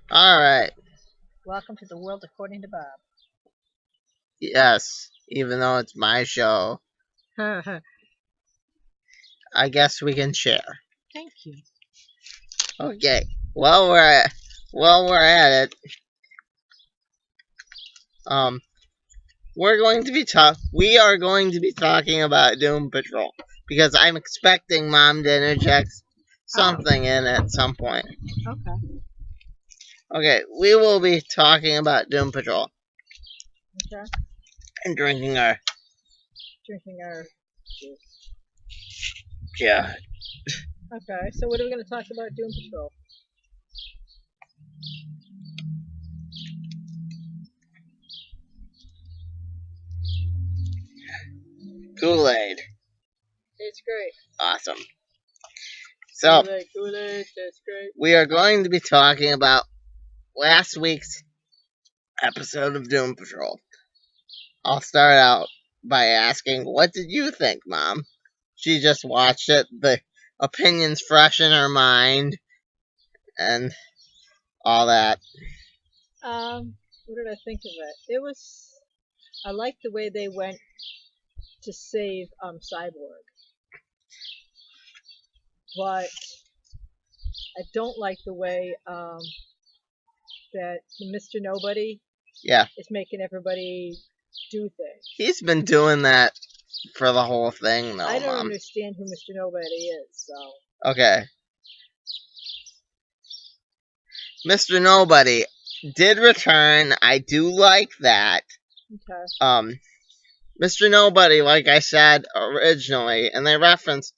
Alright, Welcome to the world according to Bob. yes, even though it's my show, Thank I guess we can share. you. Okay, while we're at it, we are going to be talking about Doom Patrol, because I'm expecting Mom to interject something in at some point. Okay. Okay, we will be talking about Doom Patrol Okay. and drinking our juice. yeah. Okay. So what are we going to talk about Doom Patrol? Kool-Aid. It's great. Awesome. So Kool-Aid, that's great. we are going to be talking about last week's episode of Doom Patrol. I'll start out by asking, what did you think, Mom? She just watched it, the opinions fresh in her mind, and all that. What did I think of it? I liked the way they went to save Cyborg, but I don't like the way that Mr. Nobody is making everybody do things. He's been doing that for the whole thing, though, I don't Mom. understand who Mr. Nobody is, so. Okay. Mr. Nobody did return. I do like that. Okay. Mr. Nobody, like I said originally, and they reference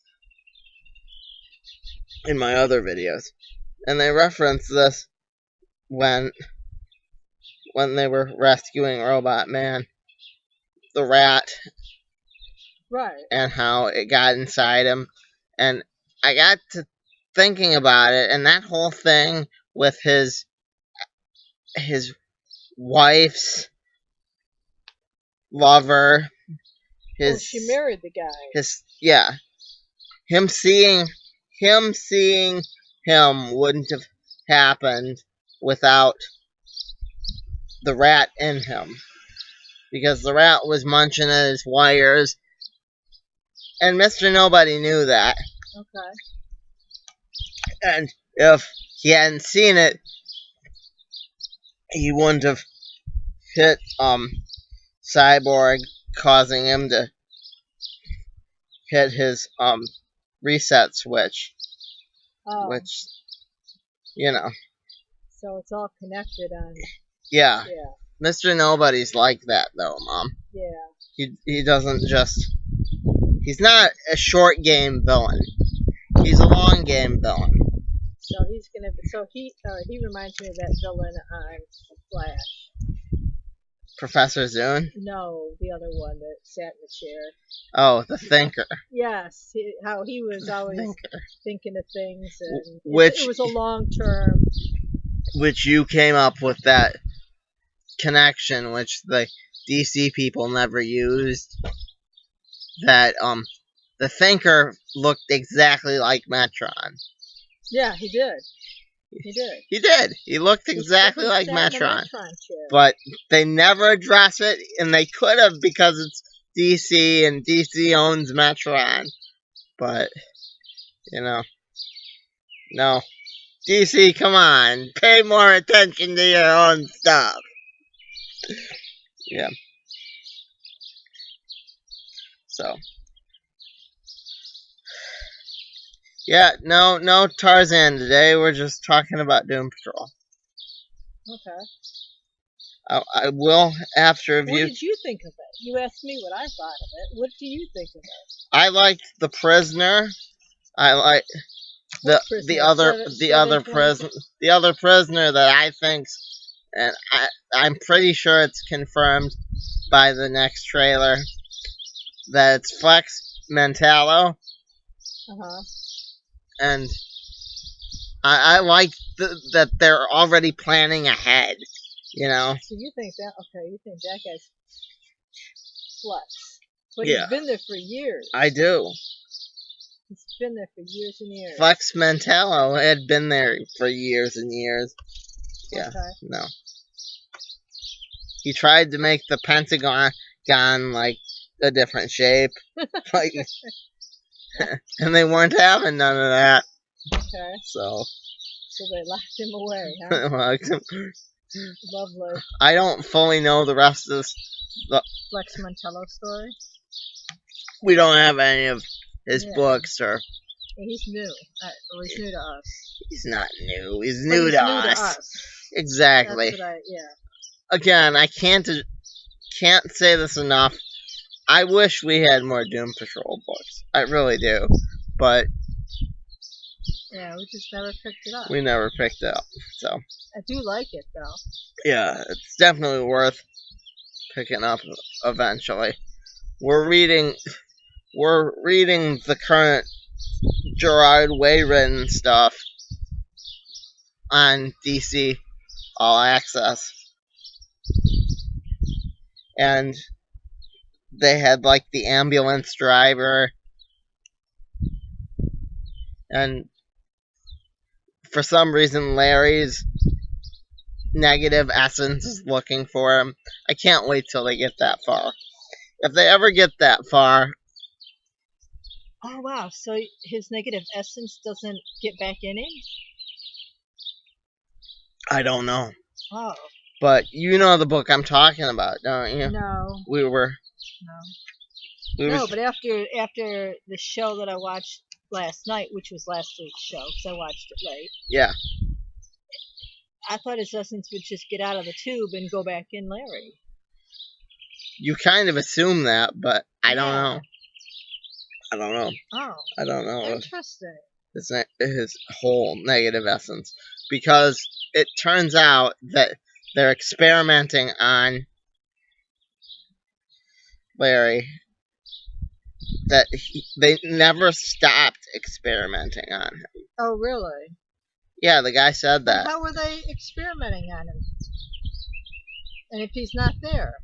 in my other videos, and they reference this when they were rescuing Robot Man, the rat, right, and how it got inside him, and I got to thinking about it, and that whole thing with his wife's lover, she married the guy. Him seeing him wouldn't have happened without the rat in him, because the rat was munching at his wires, and Mr. Nobody knew that. Okay. And if he hadn't seen it, he wouldn't have hit Cyborg, causing him to hit his reset switch. Which, So it's all connected on. Yeah. Mr. Nobody's like that, though, Mom. Yeah. He doesn't just. He's not a short game villain. He's a long game villain. So he's gonna. So he reminds me of that villain on Flash. Professor Zune? No, the other one that sat in the chair. Oh, the Thinker. Yes, how he was always thinking of things, and it was a long term. Which you came up with that connection, which the DC people never used. That the Thinker looked exactly like Metron. Yeah, he did. He looked exactly like Metron. But they never address it, and they could have, because it's DC, and DC owns Metron. But, no. DC, come on. Pay more attention to your own stuff. Yeah. So. Yeah, no Tarzan today. We're just talking about Doom Patrol. Okay. I will after review. What did you think of it? You asked me what I thought of it. What do you think of it? I liked the prisoner. I like the other prisoner that I think's, and I'm pretty sure it's confirmed by the next trailer that it's Flex Mentallo. And I like that they're already planning ahead, So you think that? Okay, you think that guy's Flex? But he's been there for years. I do. He's been there for years and years. Flex Mentallo had been there for years and years. Yeah, Okay. no. He tried to make the Pentagon like a different shape, like, and they weren't having none of that. Okay. So they locked him away, huh? Lovely. I don't fully know the rest of this. Flex Montello story. We don't have any of his Yeah. books, or He's new. Or he's new to us. he's not new. He's But new, he's to, new us. to us. Exactly. That's what yeah. Again, I can't say this enough. I wish we had more Doom Patrol books. I really do, but yeah, we just never picked it up. We never picked it up. So I do like it though. Yeah, it's definitely worth picking up eventually. We're reading the current Gerard Way written stuff on DC All Access. And they had like the ambulance driver, and for some reason Larry's negative essence is looking for him. I can't wait till they get that far. If they ever get that far. Oh wow, so his negative essence doesn't get back in him? I don't know. Oh. But you know the book I'm talking about, don't you? No. No, but after the show that I watched last night, which was last week's show, because I watched it late. Yeah. I thought his essence would just get out of the tube and go back in Larry. You kind of assume that, but I don't know. I don't know. Oh. I don't know. Interesting. His whole negative essence. Because it turns out that they're experimenting on Larry. That they never stopped experimenting on him. Oh, really? Yeah, the guy said that. How were they experimenting on him? And if he's not there?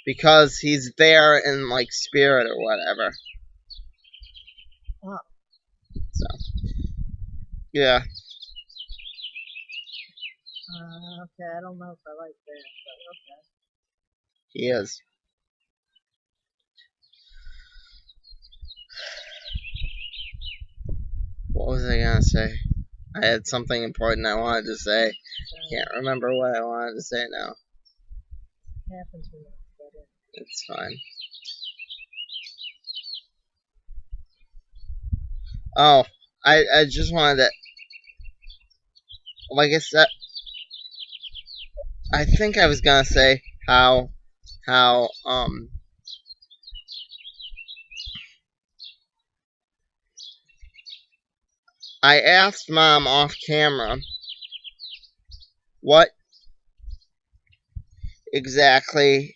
Because he's there in, like, spirit or whatever. Oh. So, yeah. Okay, I don't know if I like that, but okay. He is. What was I gonna say? I had something important I wanted to say. Can't remember what I wanted to say now. Happens when you It's fine. Oh, I just wanted to, like I said, I think I was gonna say how I asked Mom off camera what exactly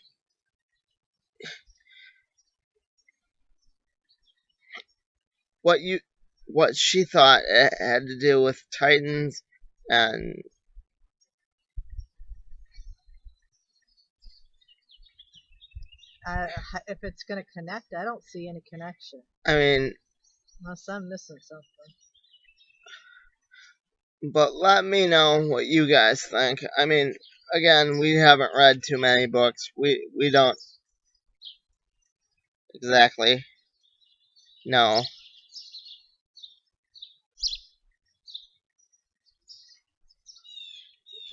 what she thought it had to do with Titans and if it's going to connect, I don't see any connection. I mean, unless I'm missing something. But let me know what you guys think. I mean, again, we haven't read too many books. We don't exactly know.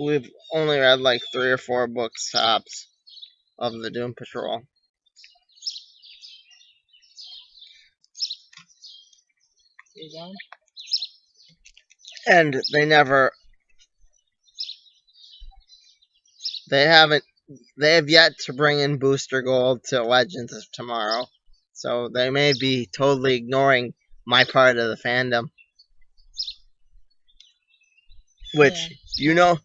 We've only read like 3 or 4 books tops of the Doom Patrol. You done? And they have yet to bring in Booster Gold to Legends of Tomorrow. So they may be totally ignoring my part of the fandom. Which, yeah.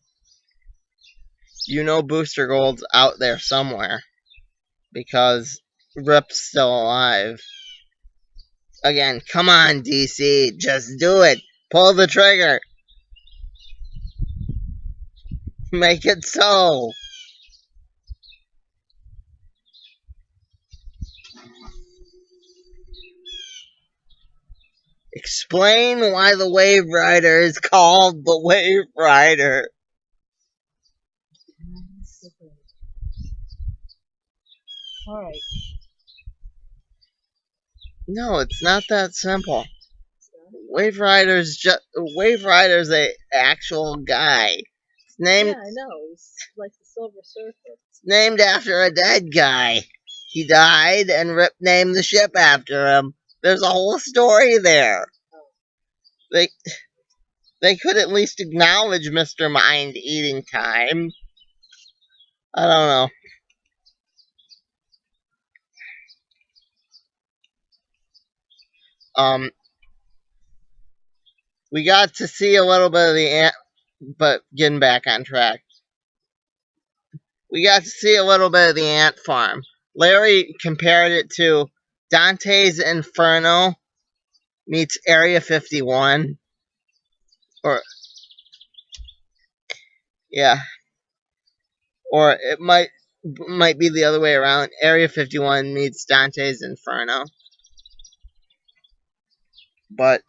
You know Booster Gold's out there somewhere. Because Rip's still alive. Again, come on, DC. Just do it. Pull the trigger. Make it so. Explain why the Wave Rider is called the Wave Rider. Alright. No, it's not that simple. So, Wave Rider's a actual guy. It's named yeah, I know. He's like the Silver Surfer. it's named after a dead guy. He died and Rip named the ship after him. There's a whole story there. Oh. They could at least acknowledge Mr. Mind eating time. I don't know. We got to see a little bit of the ant, but getting back on track. We got to see a little bit of the ant farm. Larry compared it to Dante's Inferno meets Area 51. Or, yeah. Or it might be the other way around. Area 51 meets Dante's Inferno. But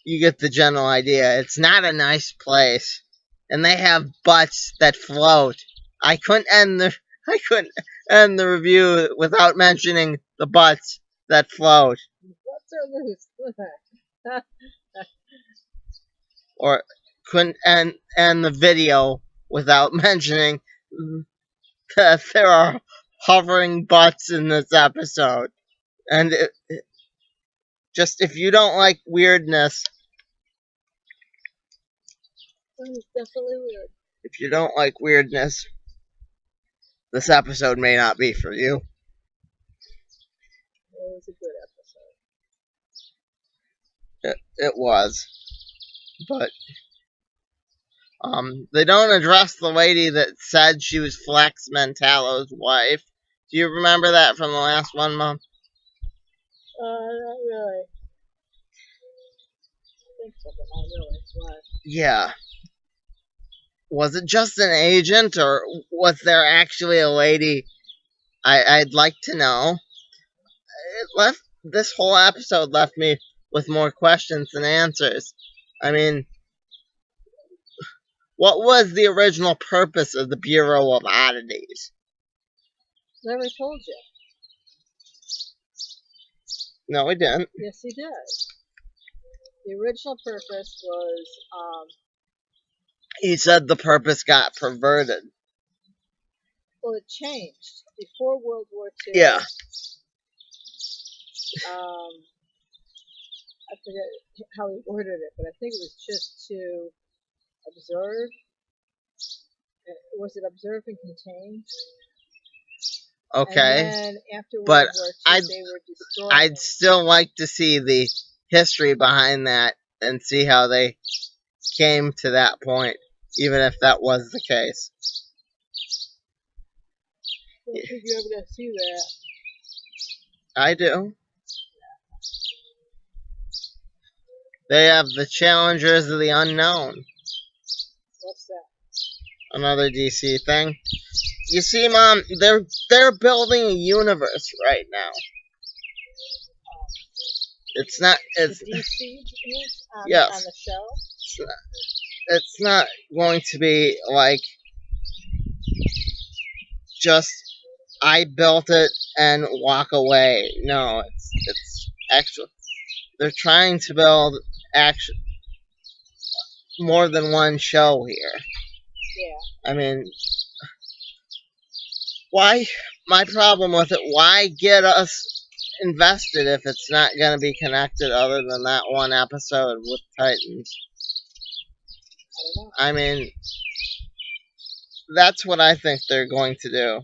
you get the general idea. It's not a nice place. And they have butts that float. I couldn't end the review without mentioning the butts that float. Butts are loose. Or couldn't end the video without mentioning that there are hovering butts in this episode. And just if you don't like weirdness, It's definitely weird. if you don't like weirdness, this episode may not be for you. It was a good episode. It was. But they don't address the lady that said she was Flex Mentallo's wife. Do you remember that from the last one, Mom? Not really. I think so, but not really. Why? Yeah. Was it just an agent, or was there actually a lady? I'd like to know. This whole episode left me with more questions than answers. I mean, what was the original purpose of the Bureau of Oddities? Never told you. No, he didn't. Yes, he did. The original purpose was, He said the purpose got perverted. well, it changed. Before World War II, Yeah. I forget how he ordered it, but I think it was just to observe. Was it observe and contain? Okay. And then after World But War II, they were destroying I'd it. still like to see the history behind that and see how they came to that point, even if that was the case. I don't think you're ever going to see that. I do. They have the Challengers of the Unknown. What's that? Another DC thing. You see, Mom, they're building a universe right now. It's not. It's the DC is on, yes. on the show. It's not going to be like just I built it and walk away. No, it's actually they're trying to build more than one show here. Yeah. I mean, why? My problem with it, why get us invested if it's not going to be connected other than that one episode with Titans? I don't know. I mean, that's what I think they're going to do.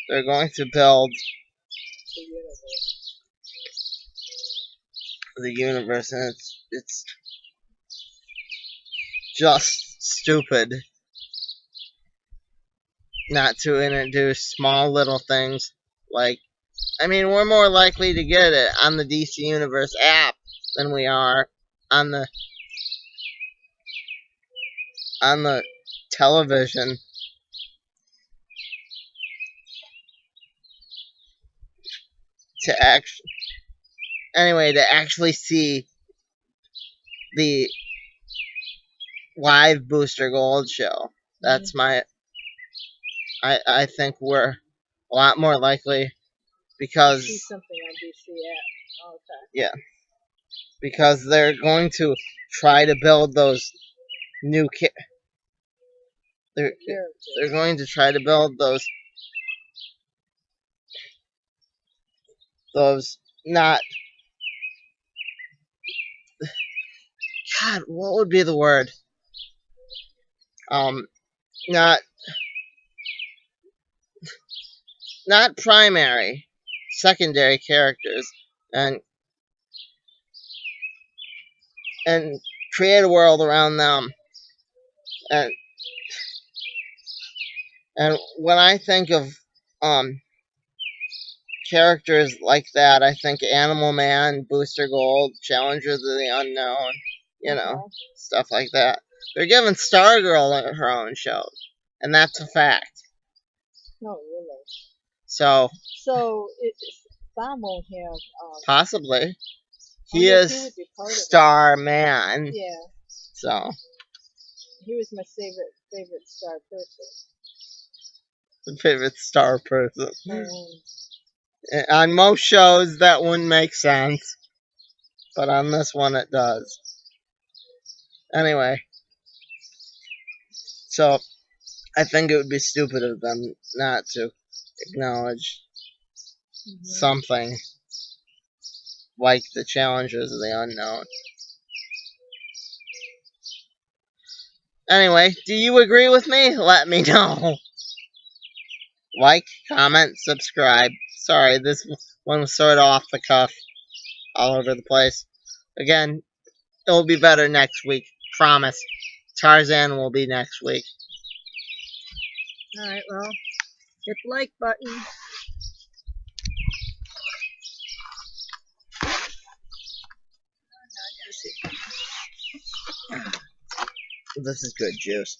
They're going to build the universe, and it's just stupid not to introduce small little things like, I mean, we're more likely to get it on the DC Universe app than we are on the television. To actually see the live Booster Gold show. That's my I think we're a lot more likely See because something on DC app. Okay. yeah, because they're going to try to build those new they're Characters. going to try to build those not God, what would be the word? Not primary, secondary characters, and create a world around them. And when I think of characters like that, I think Animal Man, Booster Gold, Challengers of the Unknown, stuff like that. They're giving Stargirl her own show, and that's a fact. No, really. So Thom won't have. Possibly. He yes, is he would be part of it. Starman. Yeah. So He was my favorite star person. favorite star person. Um, On most shows, that wouldn't make sense, but on this one, it does. Anyway, so I think it would be stupid of them not to acknowledge something like the Challengers of the Unknown. Anyway, do you agree with me? Let me know. Like, comment, subscribe. Sorry, this one was sort of off the cuff, all over the place. Again, it will be better next week. Promise. Tarzan will be next week. Alright, well, hit the like button. This is good juice.